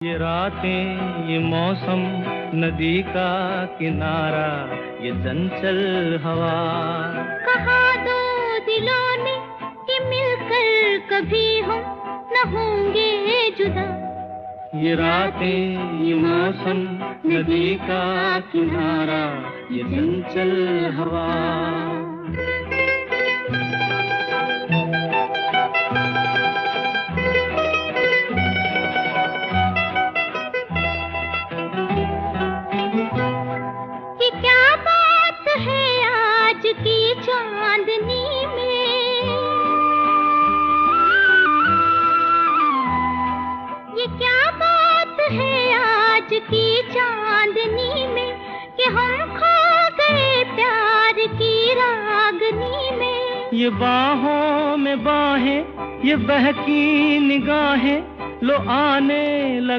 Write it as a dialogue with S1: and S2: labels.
S1: ये रातें, ये मौसम, नदी का किनारा, ये चंचल हवा।
S2: कहा दो दिलों ने कि मिलकर कभी हम न होंगे जुदा।
S1: ये रातें, ये मौसम, नदी का किनारा, ये चंचल हवा।
S2: कि क्या बात है आज की चांदनी में, ये क्या बात है आज की चांदनी में, कि हम खो गए प्यार की रागनी में।
S1: ये बाहों में बाहें, ये बहकी निगाहें, लो आने लग